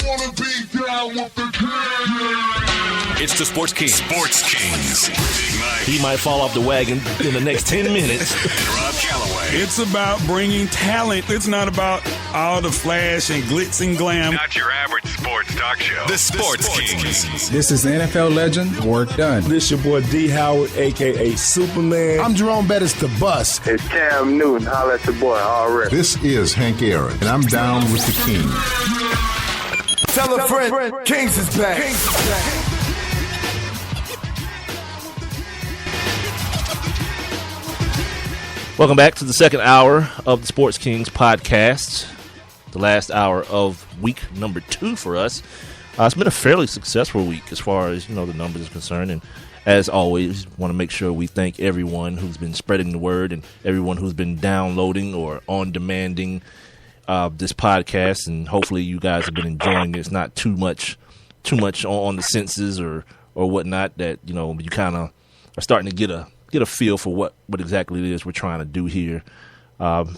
wanna be down with the king. It's the Sports Kings. Sports Kings. Big Mike. He might fall off the wagon in the next 10 minutes. And Rob Calloway. It's about bringing talent. It's not about all the flash and glitz and glam. Not your average sports talk show. The Sports Kings. This is NFL legend, Work Done. This your boy D. Howard, a.k.a. Superman. I'm Jerome Bettis, the bus. It's Cam Newton. Holla at your boy already. This is Hank Aaron, and I'm down with the King. Tell a friend, Kings is back. Welcome back to the second hour of the Sports Kings podcast, the last hour of week number 2 for us. It's been a fairly successful week as far as, the numbers are concerned. And as always, want to make sure we thank everyone who's been spreading the word and everyone who's been downloading or on-demanding this podcast. And hopefully you guys have been enjoying it. It's not too much on the senses or whatnot that, you kind of are starting to get a feel for what exactly it is we're trying to do here.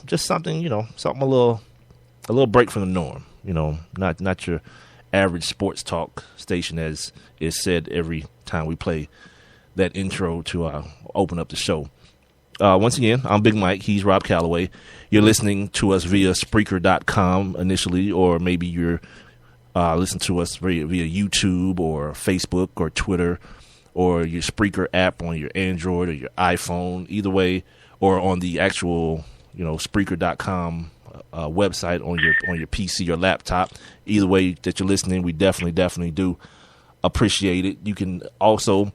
Just something, something a little break from the norm. Not your average sports talk station, as is said every time we play that intro to open up the show. Once again, I'm Big Mike. He's Rob Calloway. You're listening to us via Spreaker.com initially, or maybe you're listening to us via YouTube or Facebook or Twitter, or your Spreaker app on your Android or your iPhone, either way, or on the actual, Spreaker.com website on your PC or laptop. Either way that you're listening, we definitely do appreciate it. You can also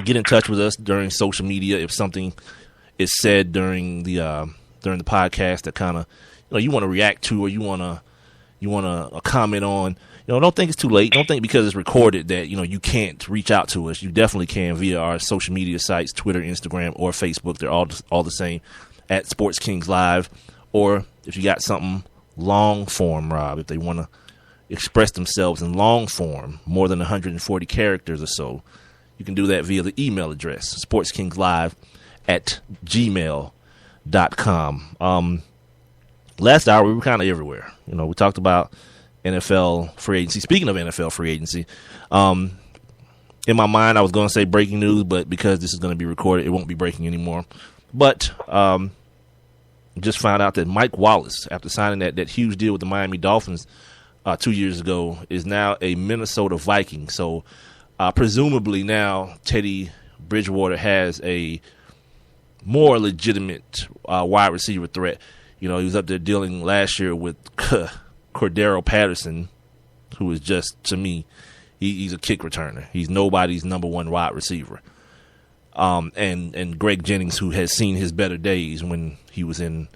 get in touch with us during social media if something is said during the podcast that kind of you want to react to, or you want to comment on. Don't think it's too late. Don't think because it's recorded that, you can't reach out to us. You definitely can via our social media sites, Twitter, Instagram, or Facebook. They're all the same, at Sports Kings Live. Or if you got something long form, Rob, if they want to express themselves in long form, more than 140 characters or so, you can do that via the email address, sportskingslive@gmail.com. Last hour, we were kind of everywhere. We talked about NFL free agency. Speaking of NFL free agency, in my mind, I was going to say breaking news, but because this is going to be recorded, it won't be breaking anymore. But just found out that Mike Wallace, after signing that huge deal with the Miami Dolphins 2 years ago, is now a Minnesota Viking. So presumably now Teddy Bridgewater has a more legitimate wide receiver threat. He was up there dealing last year with Cordero Patterson, who is just, to me, he's a kick returner. He's nobody's number one wide receiver. And Greg Jennings, who has seen his better days when he was in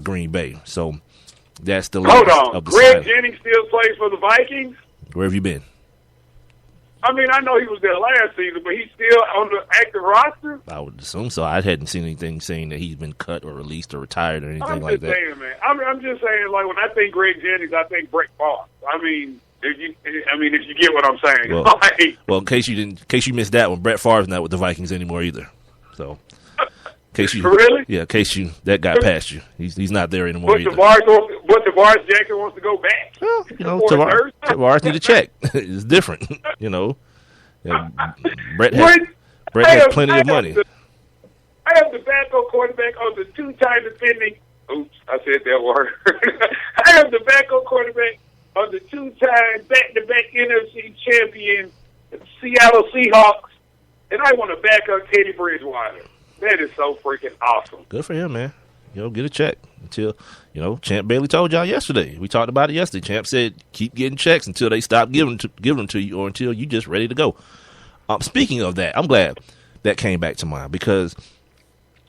Green Bay. So that's the hold on. Of the Greg side. Jennings still plays for the Vikings? Where have you been? I mean, I know he was there last season, but he's still on the active roster? I would assume so. I hadn't seen anything saying that he's been cut or released or retired or anything I'm like just that. saying, man. I'm just saying, like, when I think Greg Jennings, I think Brett Favre. I mean, if you get what I'm saying. Well, in case you missed that one, Brett Favre's not with the Vikings anymore either. So, in case you really? Yeah, in case that got past you, he's not there anymore But either. Tavares Jackson wants to go back. Well, Tavares need a check. It's different, Yeah, Brett had plenty of money. I have the backup quarterback on the 2-time defending. Oops, I said that word. I have the backup quarterback on the 2-time back-to-back NFC champion Seattle Seahawks, and I want to back up Teddy Bridgewater. That is so freaking awesome. Good for him, man. Get a check until, Champ Bailey told y'all yesterday. We talked about it yesterday. Champ said keep getting checks until they stop giving them to you or until you just ready to go. Speaking of that, I'm glad that came back to mind because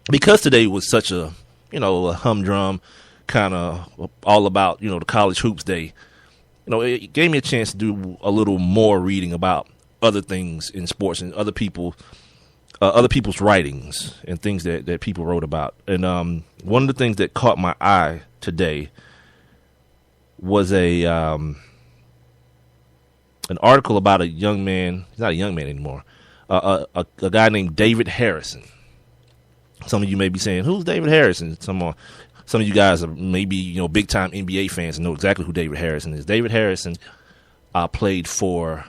today was such a humdrum kind of all about, the college hoops day. It gave me a chance to do a little more reading about other things in sports and other people's writings and things that people wrote about. And one of the things that caught my eye today was an article about a young man. He's not a young man anymore. A guy named David Harrison. Some of you may be saying, "Who's David Harrison?" Some of you guys are maybe big time NBA fans and know exactly who David Harrison is. David Harrison played for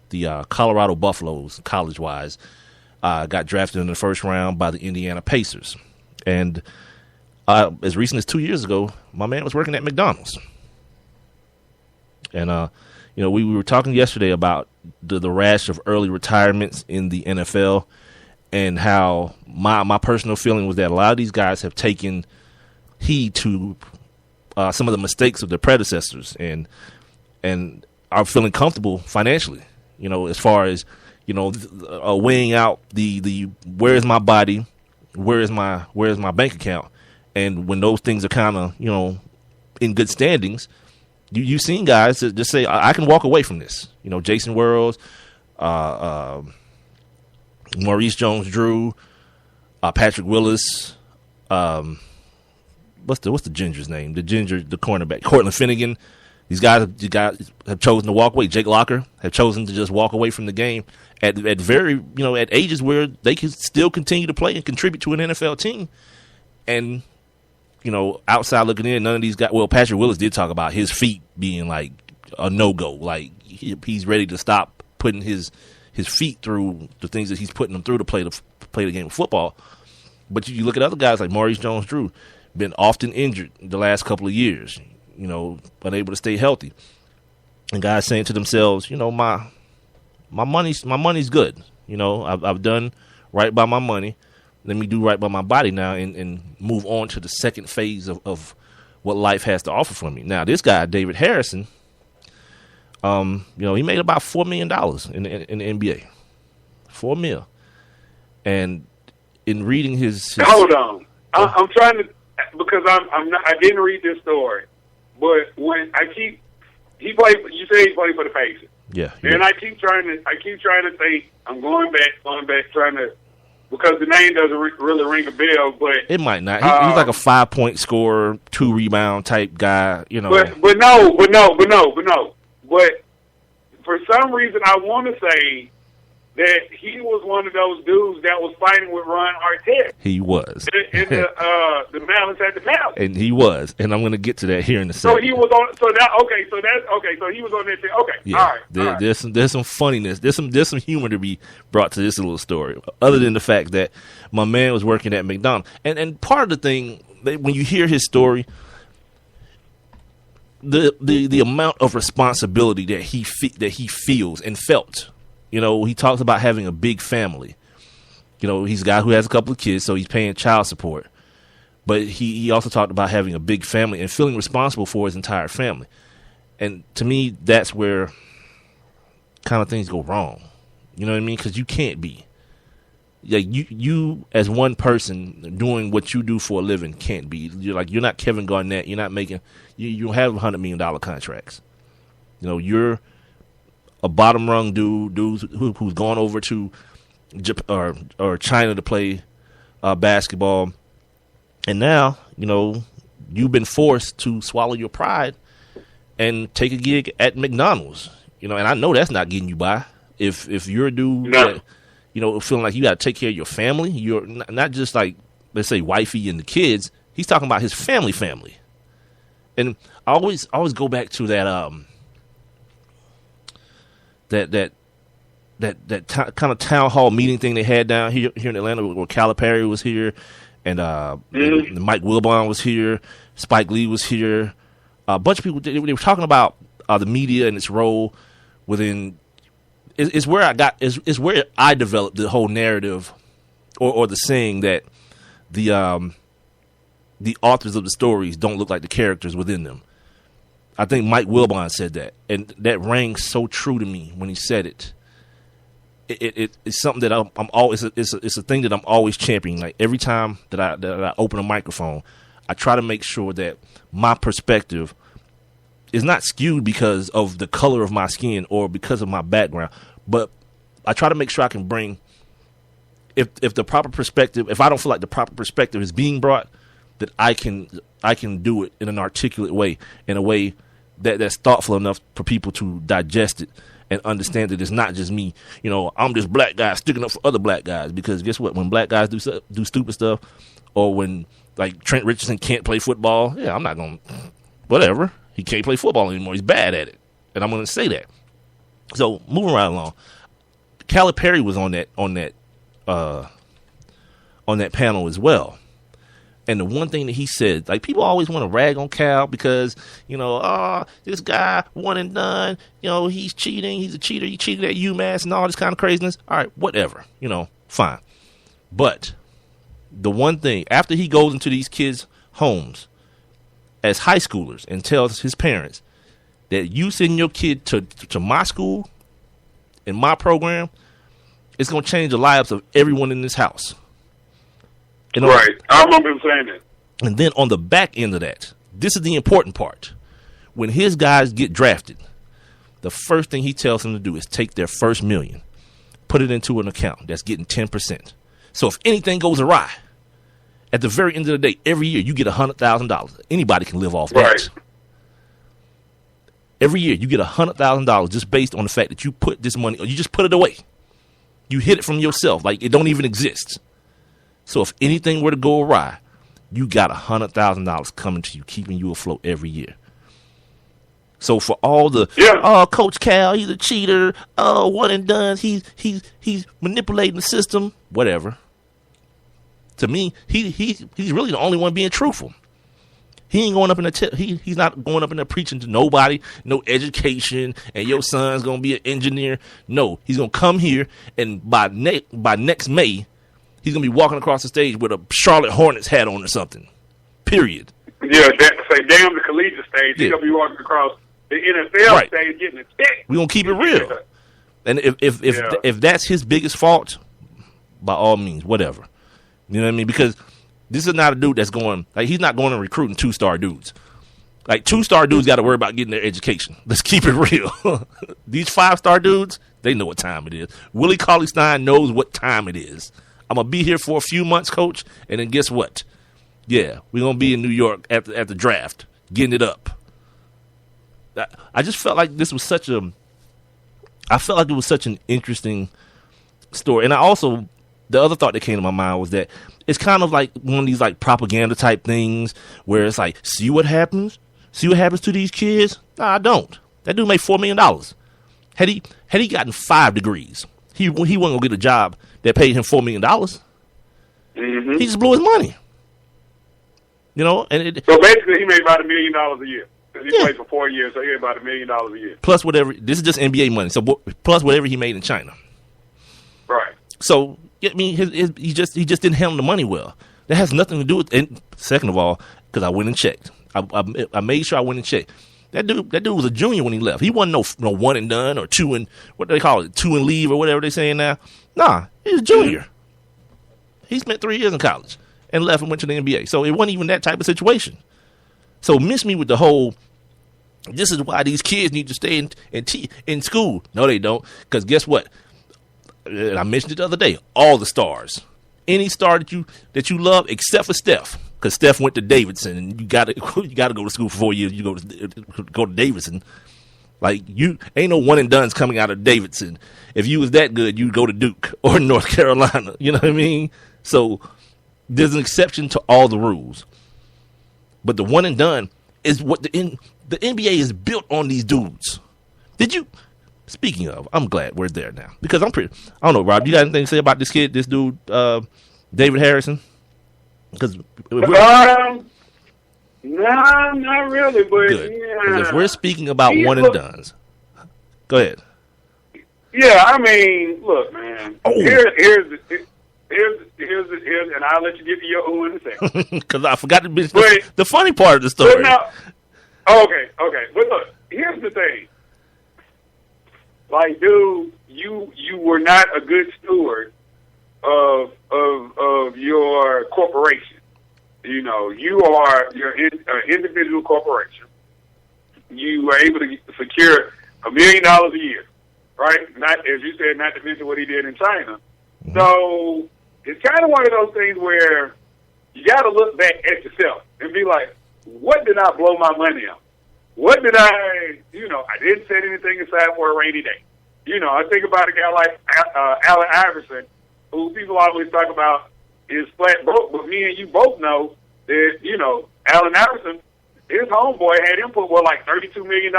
the Colorado Buffaloes, college-wise. Got drafted in the first round by the Indiana Pacers. And as recent as 2 years ago, my man was working at McDonald's. And, we were talking yesterday about the rash of early retirements in the NFL and how my personal feeling was that a lot of these guys have taken heed to some of the mistakes of their predecessors and are feeling comfortable financially, as far as, weighing out the where is my body, where is my bank account. And when those things are kind of, in good standings, you've seen guys that just say, I can walk away from this. Jason Worlds, Maurice Jones-Drew, Patrick Willis, what's the ginger's name? The cornerback, Cortland Finnegan. These guys have chosen to walk away. Jake Locker have chosen to just walk away from the game at very, at ages where they can still continue to play and contribute to an NFL team. And, outside looking in, none of these guys, well, Patrick Willis did talk about his feet being like a no-go. Like he's ready to stop putting his feet through the things that he's putting them through to play the game of football. But you look at other guys like Maurice Jones-Drew, been often injured the last couple of years, unable to stay healthy. And guys saying to themselves, my money's good. I've done right by my money. Let me do right by my body now and move on to the second phase of what life has to offer for me. Now, this guy, David Harrison, he made about $4 million in the NBA. $4 million. And in reading his Hold on. I'm trying to, because I didn't read this story, but when he played, you say he played for the Pacers. Yeah. And I keep trying to think, I'm going back, trying to, because the name doesn't really ring a bell, but it might not. He's like a 5-point scorer, 2-rebound type guy, But no. But for some reason, I want to say that he was one of those dudes that was fighting with Ron Artest. He was. In the Malice at the Palace. And he was. And I'm going to get to that here in a second. So he was on. So he was on that thing. Okay. Yeah. All right. There's some funniness. There's some humor to be brought to this little story. Other than the fact that my man was working at McDonald's. And part of the thing, when you hear his story, the amount of responsibility that he feels and felt. He talks about having a big family. He's a guy who has a couple of kids, so he's paying child support. But he also talked about having a big family and feeling responsible for his entire family. And to me, that's where kind of things go wrong. You know what I mean? Because you can't be. Like you as one person doing what you do for a living can't be. You're not Kevin Garnett. You're not making. You don't have $100 million contracts. You're a bottom rung dude who's gone over to Japan or China to play basketball, and now you've been forced to swallow your pride and take a gig at McDonald's. And I know that's not getting you by. If you're a dude that, feeling like you got to take care of your family, you're not just like, let's say, wifey and the kids. He's talking about his family. And I always go back to that that kind of town hall meeting thing they had down here in Atlanta, where Calipari was here, and Mike Wilbon was here, Spike Lee was here, a bunch of people. They were talking about the media and its role within. Is where I developed the whole narrative, or the saying that the authors of the stories don't look like the characters within them. I think Mike Wilbon said that, and that rang so true to me when he said it. It's something that I'm always. It's a thing that I'm always championing. Like every time that I open a microphone, I try to make sure that my perspective is not skewed because of the color of my skin or because of my background, but I try to make sure I can bring. If the proper perspective, if I don't feel like the proper perspective is being brought, that I can do it in an articulate way, in a way that's thoughtful enough for people to digest it and understand that it's not just me. I'm this black guy sticking up for other black guys, because guess what? When black guys do stupid stuff, or when like Trent Richardson can't play football, I'm not going to, whatever. He can't play football anymore. He's bad at it. And I'm going to say that. So moving right along, Calipari was on that panel as well. And the one thing that he said, like, people always want to rag on Cal because, this guy, one and done, he's cheating, he's a cheater, he cheated at UMass and all this kind of craziness. All right, whatever, fine. But the one thing, after he goes into these kids' homes as high schoolers and tells his parents that you send your kid to my school, in my program, it's going to change the lives of everyone in this house. Right. I remember him saying that. And then on the back end of that, this is the important part. When his guys get drafted, the first thing he tells them to do is take their first $1 million, put it into an account that's getting 10%. So if anything goes awry, at the very end of the day, every year you get $100,000. Anybody can live off that. Right. Every year you get $100,000 just based on the fact that you put this money, or you just put it away. You hid it from yourself, like it don't even exist. So if anything were to go awry, you got $100,000 coming to you, keeping you afloat every year. So for all the, Coach Cal, he's a cheater. Oh, one and done. He's manipulating the system. Whatever. To me, he's really the only one being truthful. He ain't going up in he's not going up in there preaching to nobody, no education, and your son's gonna be an engineer. No, he's gonna come here, and by next May, he's going to be walking across the stage with a Charlotte Hornets hat on or something. Period. Yeah, say damn the collegiate stage. He's going to be walking across the NFL stage getting a check. We're going to keep it real. And if that's his biggest fault, by all means, whatever. You know what I mean? Because this is not a dude that's going, like, he's not going and recruiting 2-star dudes. Like, 2-star dudes got to worry about getting their education. Let's keep it real. These 5-star dudes, they know what time it is. Willie Cauley-Stein knows what time it is. I'm going to be here for a few months, coach, and then guess what? Yeah, we're going to be in New York at the draft, getting it up. I just felt like this was such an interesting story. And the other thought that came to my mind was that it's kind of like one of these like propaganda type things where it's like, see what happens? See what happens to these kids? Nah, I don't. That dude made $4 million. Had he gotten 5 degrees, he wasn't going to get a job that paid him $4 million. Mm-hmm. He just blew his money. So basically, he made about $1 million a year. He played for 4 years, so he made about $1 million a year. Plus whatever. This is just NBA money. So plus whatever he made in China. Right. So I mean, he just didn't handle the money well. That has nothing to do with. And second of all, because I went and checked, I made sure I went and checked. That dude was a junior when he left. He wasn't no one and done or 2 and what do they call it, 2 and leave or whatever they're saying now. Nah, he's a junior. He spent 3 years in college and left and went to the NBA. So it wasn't even that type of situation. So miss me with the whole, this is why these kids need to stay in school. No, they don't. Because guess what? I mentioned it the other day. All the stars. Any star that you love except for Steph. Because Steph went to Davidson, and you gotta go to school for 4 years. You go to Davidson. Like, you ain't no one and done's coming out of Davidson. If you was that good, you'd go to Duke or North Carolina. You know what I mean? So there's an exception to all the rules. But the one and done is what the NBA is built on these dudes. Speaking of, I'm glad we're there now because I don't know, Rob. You got anything to say about this dude, David Harrison? Because no, not really. But good. Yeah, if we're speaking about one and dones, go ahead. Yeah, I mean, look, man. Oh. Here's, and I'll let you get to your ooh in a second. Because I forgot to mention the funny part of the story. Okay. But look, here's the thing. Like, dude, you were not a good steward of your corporation. You know, you're an individual corporation. You were able to secure $1 million a year, right? Not, as you said, not to mention what he did in China. Mm-hmm. So it's kind of one of those things where you got to look back at yourself and be like, what did I blow my money on? What did I didn't set anything aside for a rainy day. I think about a guy like Allen Iverson, who people always talk about is flat broke, but me and you both know that, Allen Iverson, his homeboy had him put, like $32 million